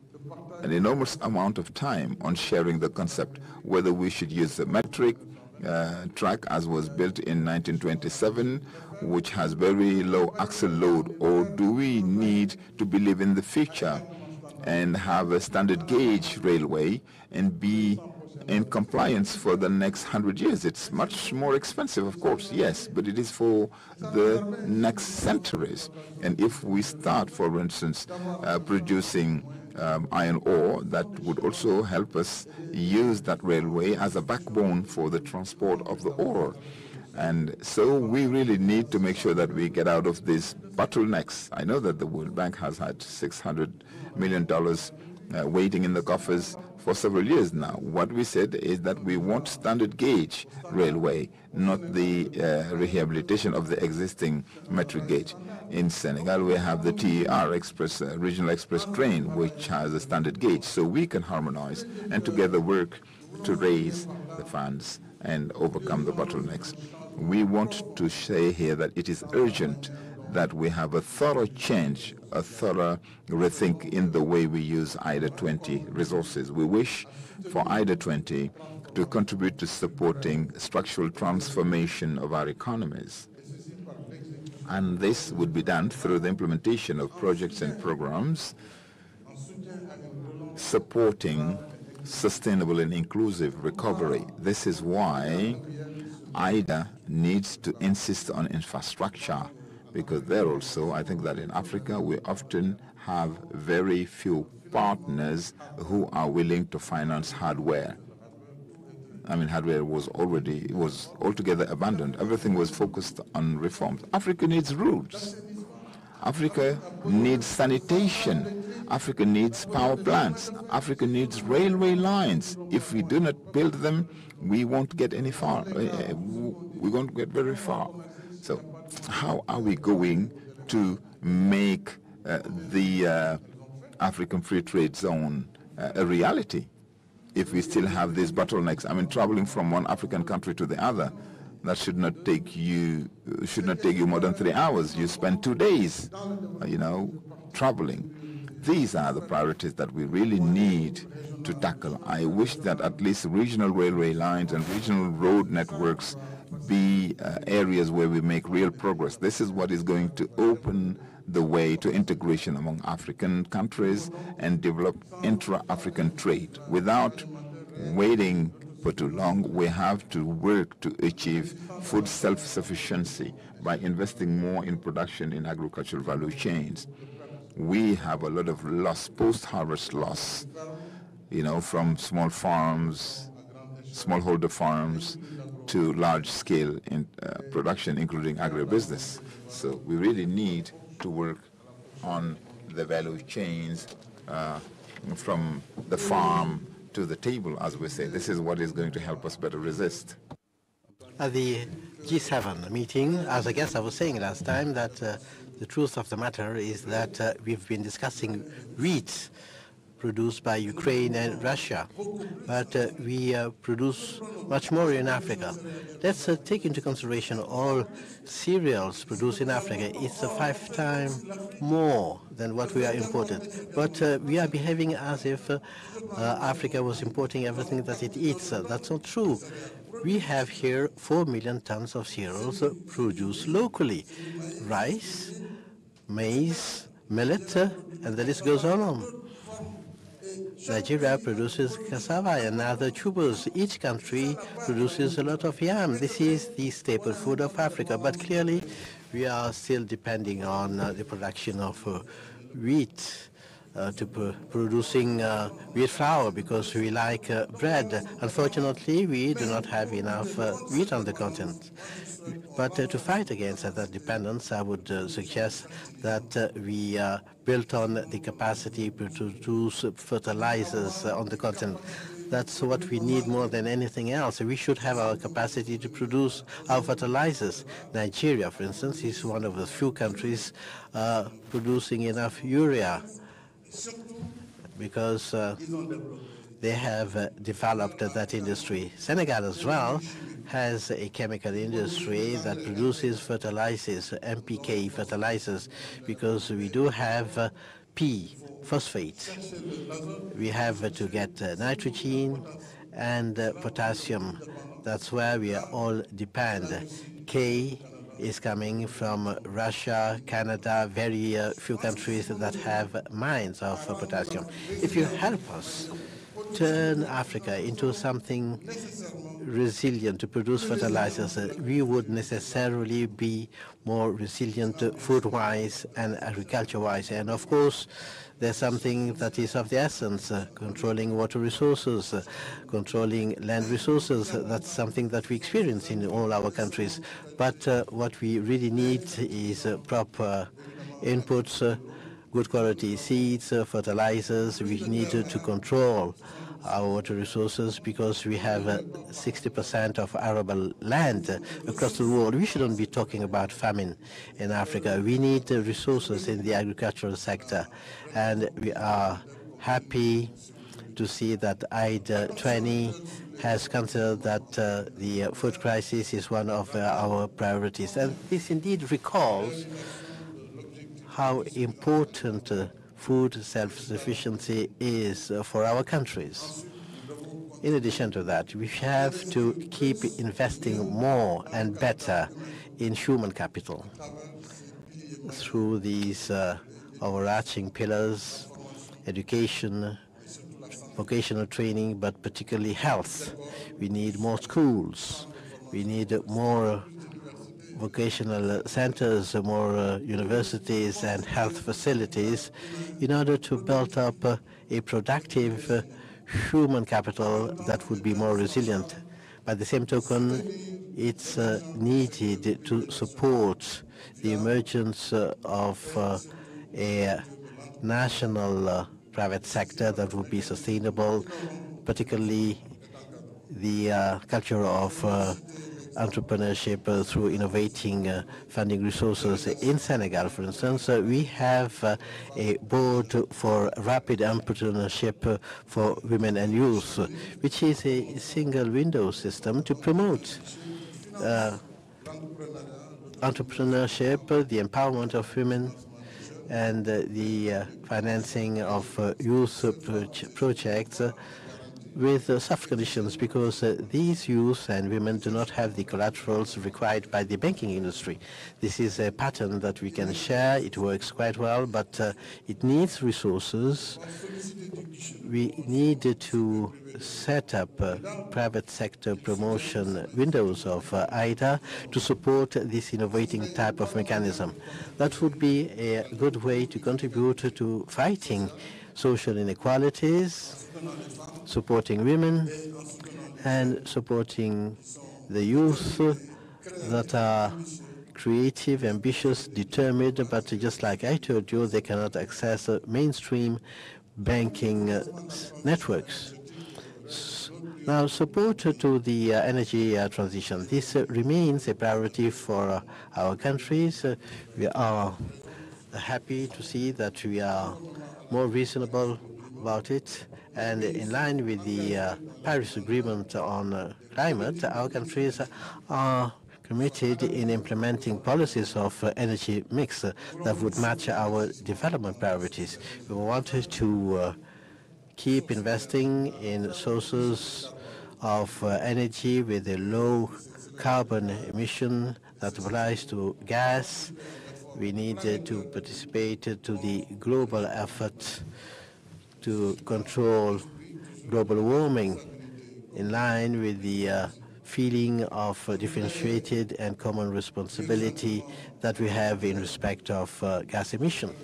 S4: an enormous amount of time on sharing the concept, whether we should use the metric track as was built in 1927, which has very low axle load, or do we need to believe in the future and have a standard gauge railway and be in compliance for the next 100 years? It's much more expensive, of course, yes, but it is for the next centuries. And if we start, for instance, producing iron ore, that would also help us use that railway as a backbone for the transport of the ore. And so we really need to make sure that we get out of these bottlenecks. I know that the World Bank has had $600 million waiting in the coffers for several years now. What we said is that we want standard gauge railway, not the rehabilitation of the existing metric gauge. In Senegal, we have the TER Express, Regional Express train, which has a standard gauge, so we can harmonize and together work to raise the funds and overcome the bottlenecks. We want to say here that it is urgent that we have a thorough change, a thorough rethink in the way we use IDA 20 resources. We wish for IDA 20 to contribute to supporting structural transformation of our economies. And this would be done through the implementation of projects and programs supporting sustainable and inclusive recovery. This is why IDA needs to insist on infrastructure, because there also, I think that in Africa, we often have very few partners who are willing to finance hardware. I mean, hardware was altogether abandoned. Everything was focused on reforms. Africa needs roads. Africa needs sanitation. Africa needs power plants. Africa needs railway lines. If we do not build them, we won't get any far. We won't get very far. So how are we going to make the African Free Trade Zone a reality if we still have these bottlenecks. I mean, traveling from one African country to the other, that should not take you more than 3 hours. You spend 2 days, traveling. These are the priorities that we really need to tackle. I wish that at least regional railway lines and regional road networks be areas where we make real progress. This is what is going to open the way to integration among African countries and develop intra-African trade. Without waiting for too long, we have to work to achieve food self-sufficiency by investing more in production in agricultural value chains. We have a lot of loss, post-harvest loss, from small farms, smallholder farms, to large-scale production, including agribusiness. So we really need to work on the value chains from the farm to the table, as we say. This is what is going to help us better resist.
S6: At the G7 meeting, as I guess I was saying last time, that the truth of the matter is that we've been discussing wheat produced by Ukraine and Russia, but we produce much more in Africa. Let's take into consideration all cereals produced in Africa. It's 5 times more than what we are imported. But we are behaving as if Africa was importing everything that it eats. That's not true. We have here 4 million tons of cereals produced locally. Rice, maize, millet, and the list goes on. Nigeria produces cassava and other tubers. Each country produces a lot of yam. This is the staple food of Africa. But clearly, we are still depending on the production of wheat, producing wheat flour because we like bread. Unfortunately, we do not have enough wheat on the continent. But to fight against that dependence, I would suggest that we build on the capacity to produce fertilizers on the continent. That's what we need more than anything else. We should have our capacity to produce our fertilizers. Nigeria, for instance, is one of the few countries producing enough urea because they have developed that industry. Senegal as well has a chemical industry that produces fertilizers, NPK fertilizers, because we do have P, phosphate. We have to get nitrogen and potassium. That's where we all depend. K is coming from Russia, Canada, very few countries that have mines of potassium. If you help us turn Africa into something resilient to produce fertilizers, we would necessarily be more resilient food-wise and agriculture-wise. And of course, there's something that is of the essence, controlling water resources, controlling land resources. That's something that we experience in all our countries. But what we really need is proper inputs, good quality seeds, fertilizers. We need to control our water resources because we have 60% of arable land across the world. We shouldn't be talking about famine in Africa. We need resources in the agricultural sector. And we are happy to see that IDE 20 has considered that the food crisis is one of our priorities. And this indeed recalls how important food self-sufficiency is for our countries. In addition to that, we have to keep investing more and better in human capital through these overarching pillars: education, vocational training, but particularly health. We need more schools. We need more vocational centers, more universities and health facilities in order to build up a productive human capital that would be more resilient. By the same token, it's needed to support the emergence of a national private sector that would be sustainable, particularly the culture of entrepreneurship through innovating funding resources. In Senegal, for instance, we have a board for rapid entrepreneurship for women and youth, which is a single window system to promote entrepreneurship, the empowerment of women, and the financing of youth projects with soft conditions, because these youth and women do not have the collaterals required by the banking industry. This is a pattern that we can share. It works quite well, but it needs resources. We need to set up private sector promotion windows of IDA to support this innovating type of mechanism. That would be a good way to contribute to fighting social inequalities, supporting women, and supporting the youth that are creative, ambitious, determined, but just like I told you, they cannot access mainstream banking networks. Now, support to the energy transition. This remains a priority for our countries. We are happy to see that we are more reasonable about it, and in line with the Paris Agreement on climate, our countries are committed in implementing policies of energy mix that would match our development priorities. We wanted to keep investing in sources of energy with a low carbon emission that applies to gas. We need to participate to the global effort to control global warming in line with the feeling of differentiated and common responsibility that we have in respect of gas emission.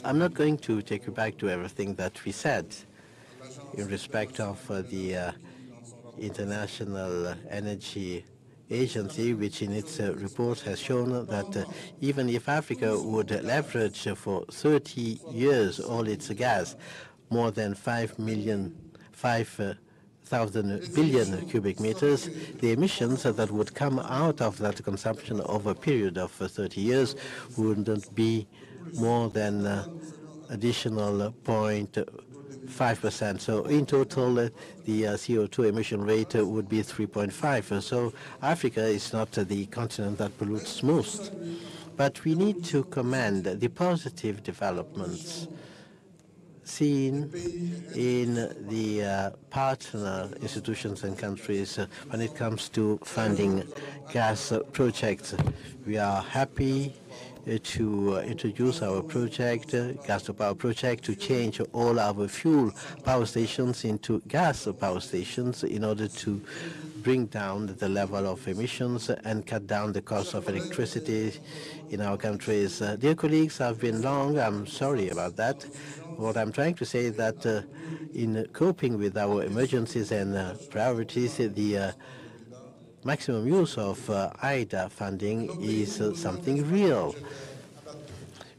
S6: I'm not going to take you back to everything that we said in respect of the International Energy Agency, which in its report has shown that even if Africa would leverage for 30 years all its gas, more than 5,000 billion cubic meters, the emissions that would come out of that consumption over a period of 30 years wouldn't be more than additional 0.5%. So in total, the CO2 emission rate would be 3.5. So Africa is not the continent that pollutes most. But we need to commend the positive developments seen in the partner institutions and countries when it comes to funding gas projects. We are happy to introduce our project, gas to power project, to change all our fuel power stations into gas power stations in order to bring down the level of emissions and cut down the cost of electricity in our countries. Dear colleagues, I've been long. I'm sorry about that. What I'm trying to say is that in coping with our emergencies and priorities, the maximum use of IDA funding is something real.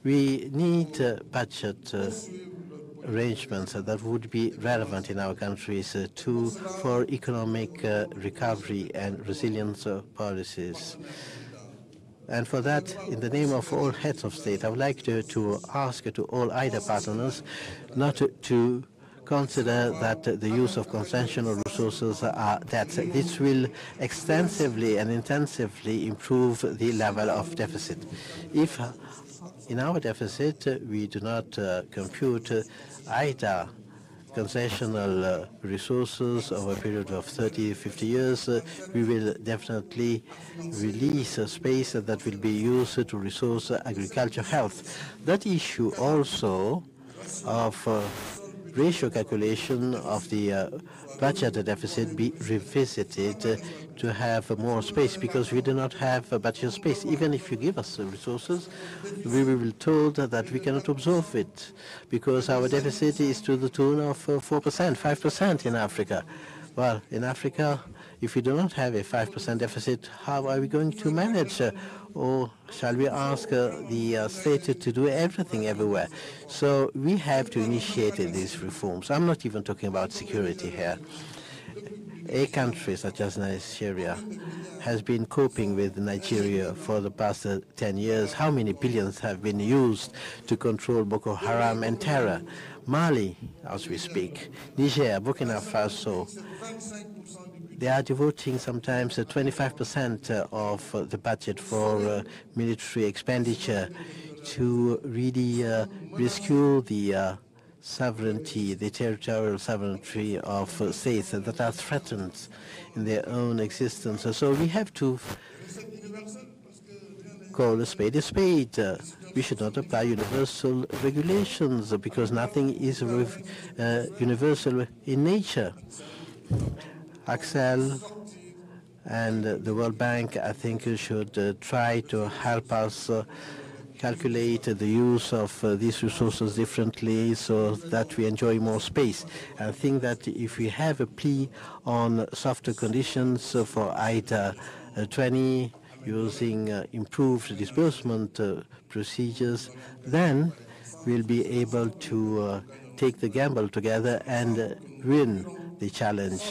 S6: We need budget arrangements that would be relevant in our countries for economic recovery and resilience policies. And for that, in the name of all heads of state, I would like to ask to all IDA partners not to consider that the use of conventional resources are debts. This will extensively and intensively improve the level of deficit. If in our deficit we do not compute IDA concessional resources over a period of 30, 50 years, we will definitely release a space that will be used to resource agriculture health. That issue also of ratio calculation of the budget deficit be revisited to have more space, because we do not have budget space. Even if you give us resources, we will be told that we cannot absorb it, because our deficit is to the tune of 4%, 5% in Africa. Well, in Africa, if we do not have a 5% deficit, how are we going to manage? Or shall we ask the state to do everything everywhere? So we have to initiate these reforms. I'm not even talking about security here. A country such as Nigeria has been coping with Nigeria for the past 10 years. How many billions have been used to control Boko Haram and terror? Mali, as we speak, Niger, Burkina Faso, they are devoting sometimes 25% of the budget for military expenditure to really rescue the sovereignty, the territorial sovereignty of states that are threatened in their own existence. So we have to call a spade a spade. We should not apply universal regulations because nothing is universal in nature. Axel and the World Bank, I think, should try to help us calculate the use of these resources differently so that we enjoy more space. I think that if we have a plea on softer conditions for IDA 20 using improved disbursement procedures, then we'll be able to take the gamble together and win the challenge.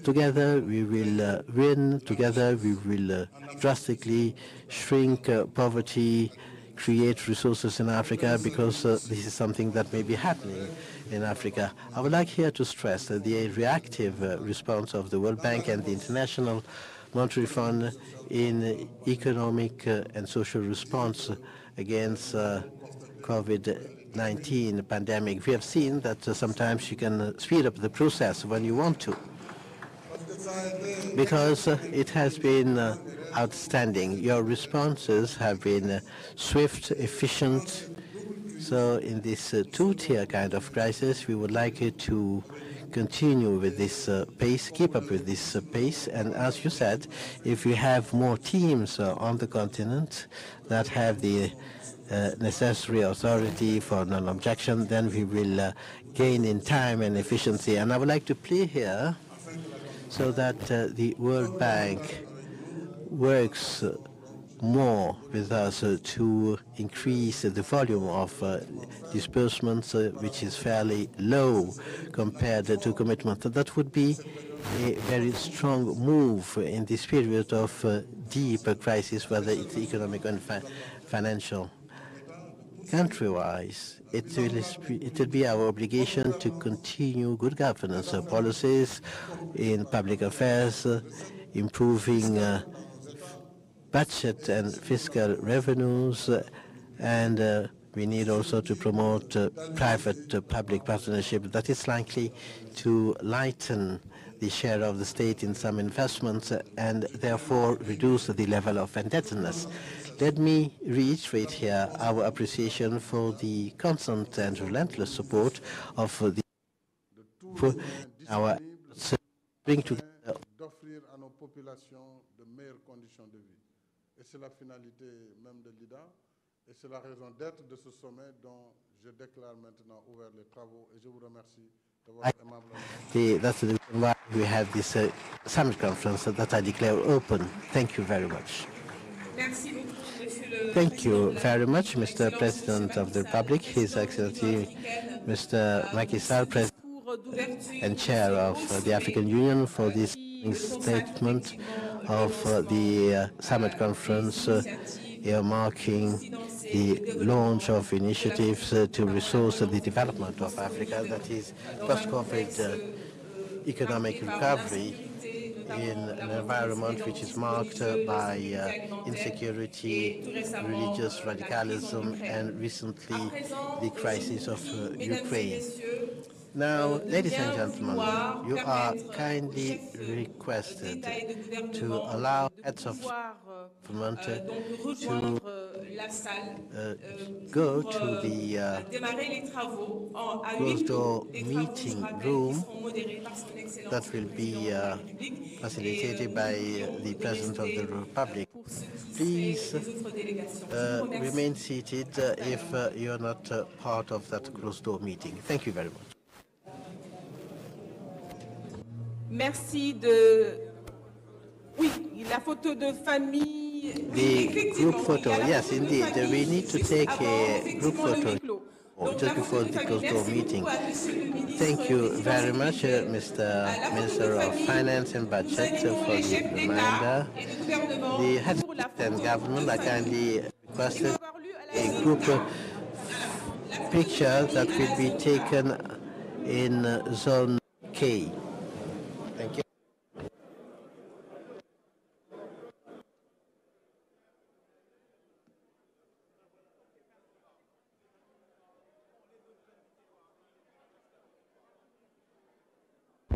S6: Together we will win, together we will drastically shrink poverty, create resources in Africa, because this is something that may be happening in Africa. I would like here to stress that the reactive response of the World Bank and the International Monetary Fund in economic and social response against COVID-19 pandemic. We have seen that sometimes you can speed up the process when you want to, because it has been outstanding. Your responses have been swift, efficient. So in this two-tier kind of crisis, we would like you to continue with this pace, keep up with this pace. And as you said, if you have more teams on the continent that have the necessary authority for non-objection, then we will gain in time and efficiency. And I would like to play here so that the World Bank works more with us to increase the volume of disbursements, which is fairly low compared to commitment. That would be a very strong move in this period of deep crisis, whether it's economic and financial. Country-wise, it will be our obligation to continue good governance policies in public affairs, improving budget and fiscal revenues, and we need also to promote private-public partnership that is likely to lighten the share of the state in some investments and therefore reduce the level of indebtedness. Let me reiterate here our appreciation for the constant and relentless support of our bring together
S5: d'offrir à nos populations de meilleures conditions de vie. Et c'est la finalité même de l'IDA, et c'est la raison d'être de ce sommet dont je déclare maintenant ouvert les travaux, et je vous remercie de votre aimable attention.
S6: That's the reason why we have this summit conference that I declare open. Thank you very much. Thank you very much, Mr. President of the Republic, His Excellency Mr. Macky Sall, President and Chair of the African Union, for this statement of the summit conference earmarking the launch of initiatives to resource the development of Africa, that is post-COVID economic recovery in an environment which is marked by insecurity, religious radicalism, and recently the crisis of Ukraine. Now, ladies and gentlemen, you are kindly requested to allow heads of government to go to the closed-door meeting room that will be facilitated by the President of the Republic. Please remain seated if you're not part of that closed-door meeting. Thank you very much.
S1: Merci de... Oui, la photo de famille.
S6: The group photo, yes, indeed. We need to take a group photo. just before the closed-door meeting. Thank you very much, Mr. Minister of Finance and Budget, for the reminder. The heads of state and government are kindly requested a group picture that will be taken in Zone K. Thank you.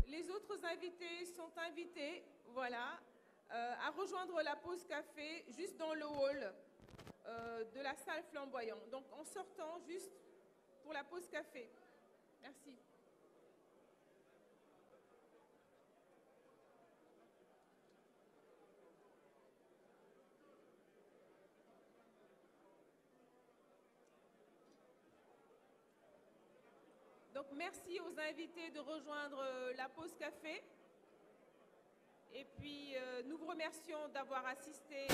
S1: Les autres invités sont invités, voilà, à rejoindre la pause café juste dans le hall de la salle flamboyant. Donc en sortant juste pour la pause café. Merci. Donc merci aux invités de rejoindre la pause café. Et puis nous vous remercions d'avoir assisté.